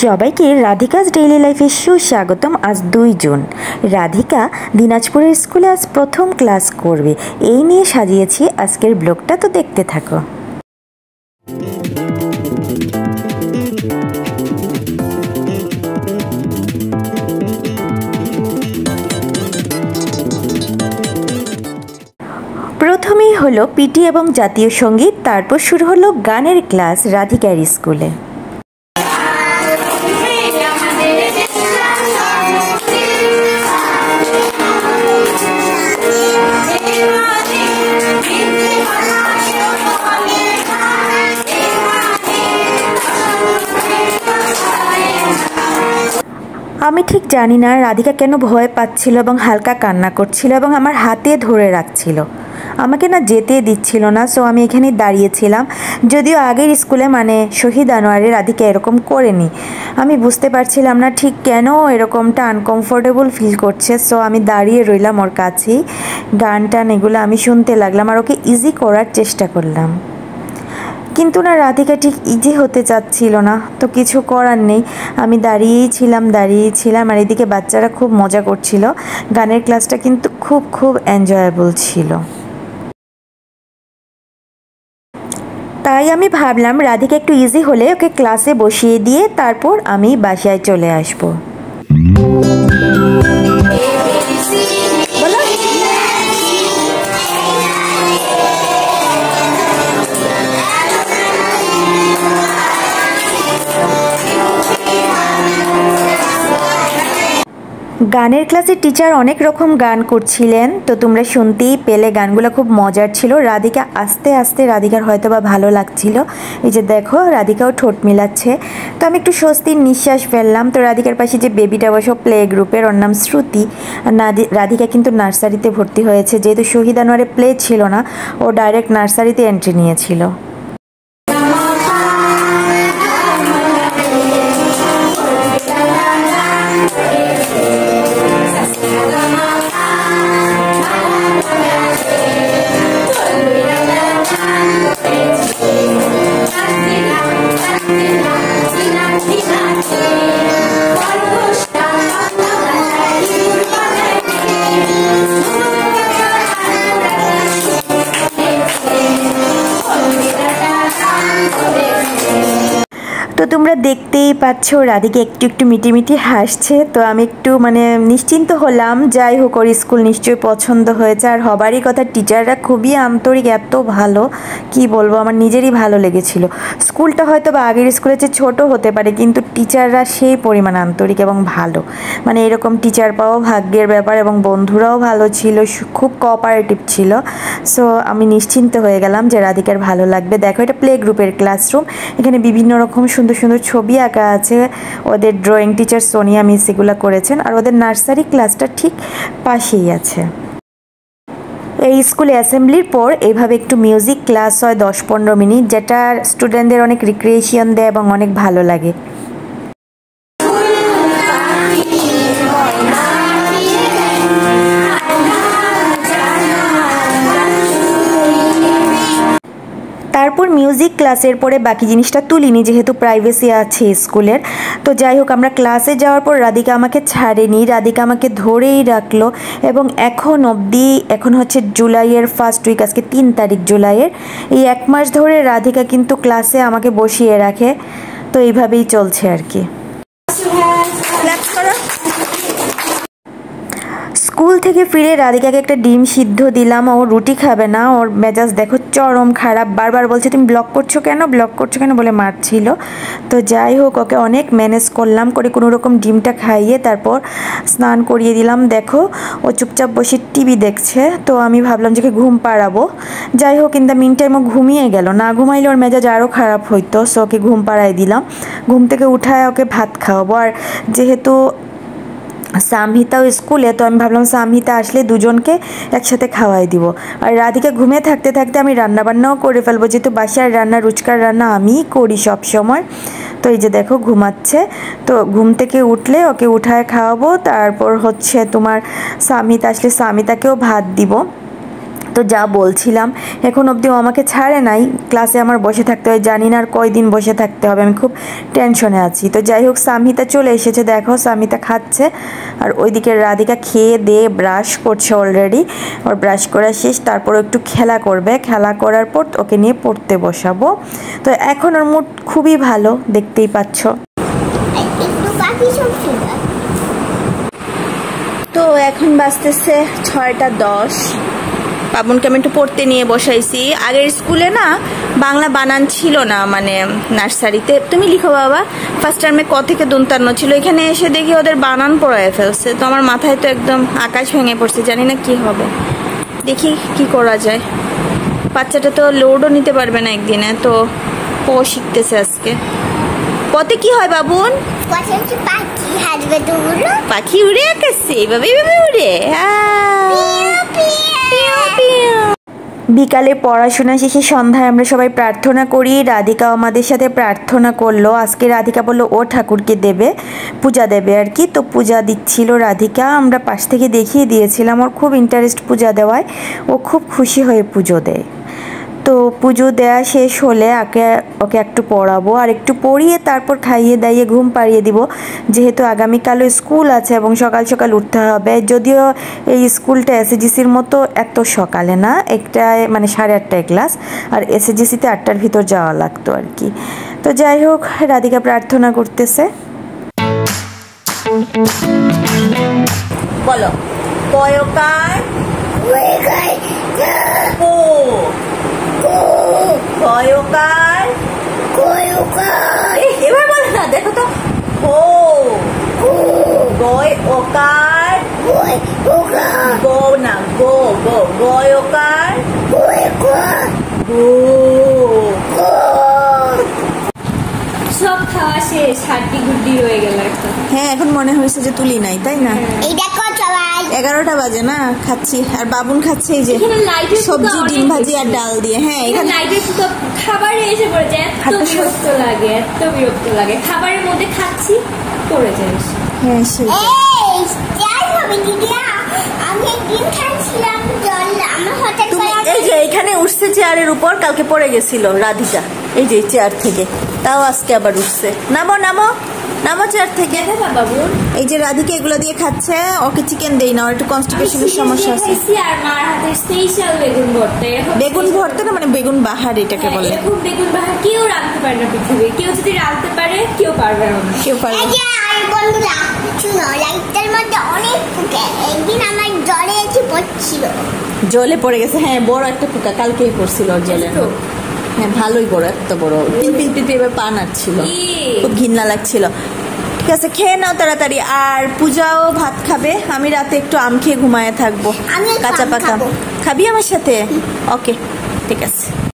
সবাইকে রাধিকাস ডেইলি লাইফে সুস্বাগতম। আজ 2 জুন। রাধিকা দিনাজপুরের স্কুলে আজ প্রথম ক্লাস করবে, এই নিয়ে সাজিয়েছি আজকের ব্লগটা, তো দেখতে থাকো। প্রথমেই হলো পিটি এবং জাতীয় সঙ্গীত, তারপর শুরু হলো গানের ক্লাস রাধিকার স্কুলে। আমি ঠিক জানি না রাধিকা কেন ভয় পাচ্ছিল এবং হালকা কান্না করছিল এবং আমার হাতে ধরে রাখছিল, আমাকে না যেতে দিচ্ছিল না। সো আমি এখানে দাঁড়িয়েছিলাম, যদিও আগের স্কুলে মানে শহীদ আনোয়ারে রাধিকা এরকম করেনি। আমি বুঝতে পারছিলাম না ঠিক কেন এরকমটা আনকমফোর্টেবল ফিল করছে। সো আমি দাঁড়িয়ে রইলাম ওর কাছেই, গান টান এগুলো আমি শুনতে লাগলাম আর ওকে ইজি করার চেষ্টা করলাম। কিন্তু না, রাধিকা ঠিক ইজি হতে চাচ্ছিল না, তো কিছু করার নেই। আমি দাঁড়িয়েই ছিলাম আর এদিকে বাচ্চারা খুব মজা করছিল। গানের ক্লাসটা কিন্তু খুব এনজয়েবল ছিল। তাই আমি ভাবলাম রাধিকা একটু ইজি হলে ওকে ক্লাসে বসিয়ে দিয়ে তারপর আমি বাসায় চলে আসবো। গানের ক্লাসে টিচার অনেক রকম গান করছিলেন, তো তোমরা শুনতেই পেলে গানগুলো খুব মজার ছিল। রাধিকা আস্তে আস্তে, রাধিকার হয়তো বা ভালো লাগছিল। এই যে দেখো রাধিকাও ঠোঁট মিলাচ্ছে, তো আমি একটু স্বস্তির নিঃশ্বাস ফেললাম। তো রাধিকার পাশে যে বেবিটা বসে প্লে গ্রুপের, ওর নাম শ্রুতি। রাধিকা কিন্তু নার্সারিতে ভর্তি হয়েছে, যেহেতু শহীদ আনোয়ারে প্লে ছিল না, ও ডাইরেক্ট নার্সারিতে এন্ট্রি নিয়েছিল। তো তোমরা দেখতেই পাচ্ছ রাধিকা একটু মিটি হাসছে। তো আমি একটু নিশ্চিন্ত হলাম। যাই হোক, ওর স্কুল নিশ্চয়ই পছন্দ হয়েছে, আর হবারই কথা। টিচাররা খুবই আন্তরিক, এত ভালো কি বলবো, আমার নিজেরই ভালো লেগেছিল। স্কুলটা হয়তো বা আগের স্কুলের চেয়ে ছোটো হতে পারে, কিন্তু টিচাররা সেই পরিমাণ আন্তরিক এবং ভালো। এরকম টিচার পাওয়া ভাগ্যের ব্যাপার, এবং বন্ধুরাও ভালো ছিল, খুব কোঅপারেটিভ ছিল। সো আমি নিশ্চিন্ত হয়ে গেলাম যে রাধিকার ভালো লাগবে। দেখো, এটা প্লে গ্রুপের ক্লাসরুম, এখানে বিভিন্ন রকম সুন্দর ছবি আঁকা আছে। ওদের ড্রয়িং টিচার সোনিয়া মিস এগুলো করেছেন, আর ওদের নার্সারি ক্লাসটা ঠিক পাশেই আছে। এই স্কুলে অ্যাসেম্বলির পর এইভাবে একটু মিউজিক ক্লাস হয় 10-15 মিনিট, যেটা স্টুডেন্টদের অনেক রিক্রিয়েশন দেয় এবং অনেক ভালো লাগে। তারপর মিউজিক ক্লাসের পরে বাকি জিনিসটা তুলিনি, যেহেতু প্রাইভেসি আছে স্কুলের। তো যাই হোক, আমরা ক্লাসে যাওয়ার পর রাধিকা আমাকে ছাড়েনি, রাধিকা আমাকে ধরেই রাখলো। এবং এখন হচ্ছে জুলাইয়ের ফার্স্ট উইক, আজকে 3 তারিখ জুলাইয়ের। এই 1 মাস ধরে রাধিকা কিন্তু ক্লাসে আমাকে বসিয়ে রাখে। তো এইভাবেই চলছে আর কি। স্কুল থেকে ফিরে রাধিকাকে একটা ডিম সিদ্ধ দিলাম। ও রুটি খাবে না, ওর মেজাজ দেখো চরম খারাপ, বারবার বলছে তুমি ব্লক করছো কেন বলে মারছিল। তো যাই হোক, ওকে অনেক ম্যানেজ করলাম, করে কোনো রকম ডিমটা খাইয়ে তারপর স্নান করিয়ে দিলাম। দেখো ও চুপচাপ বসে টিভি দেখছে। তো আমি ভাবলাম যে ঘুম পাড়াবো। যাই হোক, ইন দ্য মিন টাইম ও ঘুমিয়ে গেল। না ঘুমাইলে ওর মেজাজ আরও খারাপ হইতো। সো ওকে ঘুম পাড়াই দিলাম, ঘুম থেকে উঠায় ওকে ভাত খাওয়াবো। আর যেহেতু সামহিতাও স্কুলে, তো আমি ভাবলাম সামহিতা আসলে দুজনকে একসাথে খাওয়াই দিব। আর রাধিকা ঘুমিয়ে থাকতে আমি রান্নাবান্নাও করে ফেলবো, যেহেতু বাসায় রান্না, রুচকার রান্না আমিই করি সব সময়। তো এই যে দেখো ঘুমাচ্ছে। তো ঘুম থেকে উঠলে ওকে উঠায় খাওয়াবো, তারপর হচ্ছে তোমার সামহিতা আসলে সামহিতাকেও ভাত দিব। তো যা বলছিলাম এখন অবধিও আমাকে ছাড়ে নাই, ক্লাসে আমার বসে থাকতে হয়, জানি না আর কয়দিন বসে থাকতে হবে, আমি খুব টেনশনে আছি। তো যাই হোক সামিতা চলে এসেছে, দেখো সামিতা খাচ্ছে আর ওইদিকে রাধিকা খেয়ে দিয়ে ব্রাশ করছে অলরেডি, ওর ব্রাশ করা শেষ, তারপর একটু খেলা করবে, খেলা করার পর ওকে নিয়ে পড়তে বসাবো। তো এখন ওর মুড খুবই ভালো, দেখতেই পাচ্ছ। তো এখন বাজতেছে 6:10, পাবনকে আমি একটু পড়তে নিয়ে বসাইছি। আগের স্কুলে না বাংলা বানান ছিল না, মানে নার্সারিতে। তুমি লিখো বাবা, ফার্স্ট টার্মে ক থেকে দন্তান্ন ছিল, এখানে এসে দেখি ওদের বানান পড়ায় ফেলছে। তো আমার মাথায় তো একদম আকাশ ভেঙে পড়ছে, জানি না কি হবে, দেখি কি করা যায়। বাচ্চাটা তো লোডও নিতে পারবে না একদিনে, তো ও শিখতেছে আজকে। পথে কি হয় বাবুন? পাখি উড়ে আকাশে, এইভাবে উড়ে। বিকালে পড়াশোনা শেষে সন্ধ্যায় আমরা সবাই প্রার্থনা করি, রাধিকাও আমাদের সাথে প্রার্থনা করলো। আজকে রাধিকা বললো ও ঠাকুরকে দেবে, পূজা দেবে আর কি। তো পূজা দিচ্ছিল রাধিকা, আমরা পাশ থেকে দেখিয়ে দিয়েছিলাম, ওর খুব ইন্টারেস্ট পূজা দেওয়ায়, ও খুব খুশি হয়ে পুজো দেয়। তো পুজো দেওয়া শেষ হলে ওকে একটু পড়াবো, আর একটু পড়িয়ে তারপর খাইয়ে দাইয়ে ঘুম পাড়িয়ে দিব, যেহেতু আগামীকালও স্কুল আছে এবং সকাল সকাল উঠতে হবে। যদিও এই স্কুলটা এসএজিসির মতো এত সকালে না, একটায় মানে 8:30টায় ক্লাস, আর এসএজিসিতে 8টার ভিতর যাওয়া লাগতো আর কি। তো যাই হোক, রাধিকা প্রার্থনা করতেছে। বলো কয়কার কয়কার কয়কার, এবার বলো না, দেখো তো, হো গয় ওকার, গো না গো গো গয় ওকার, গো। সব খাওয়া শেষ, হাড্ডি গুড্ডি হয়ে গেল একটা। হ্যাঁ, এখন মনে হয়েছে যে তুলি নাই, তাই না? এই দেখো সবাই 11টা বাজে না, খাচ্ছি। আর বাবুন খাচ্ছে এই যে সবজি, ডিম ভাজি আর ডাল দিয়ে। হ্যাঁ, এখানে লাইটের তো খাবারে এসে পড়ে যায়, এত বিরক্ত লাগে, এত বিরক্ত লাগে। খাবারের মধ্যে খাচ্ছি পড়ে যায়। হ্যাঁ সেই এই যে এখানে উঠছে চেয়ারের উপর, কালকে পড়ে গেছিল রাধিকা, এই যে চেয়ার থেকে, তাও আজকে আবার উঠছে। নামো নামো নামো চেয়ার থেকে। এই যে রাধিকা এগুলো দিয়ে খাচ্ছে, ওকে চিকেন দেই না, ওর একটু কনস্টিপেশনের সমস্যা আছে। আর মার হাতে স্পেশাল বেগুন ভর্তা। বেগুন ভর্তা না, মানে বেগুন বাহার এটাকে বলে। এরকম বেগুন বাহার কেউ রাখতে পারে না পৃথিবী, কেউ যদি রাখতে পারে কেউ পারবে না, কেউ পারবে না। বন্ধুরা শুনো, লাইটের মধ্যে অনেক পোকা, একদিন আমার জ্বরে এসে পড়ছিল, জলে পড়ে গেছে। হ্যাঁ, বড় একটা পোকা কালকেই পড়ছিল ওর জলে। হ্যাঁ, ভালোই বড়, এত বড়, পিলপিল এবার পা নাড়ছিল, খুব ঘৃণা লাগছিল। ঠিক আছে, খেয়ে নাও তাড়াতাড়ি। আর পূজাও ভাত খাবে, আমি রাতে একটু আম খেয়ে ঘুমায় থাকবো, কাঁচা পাকা। খাবি আমার সাথে? ওকে, ঠিক আছে।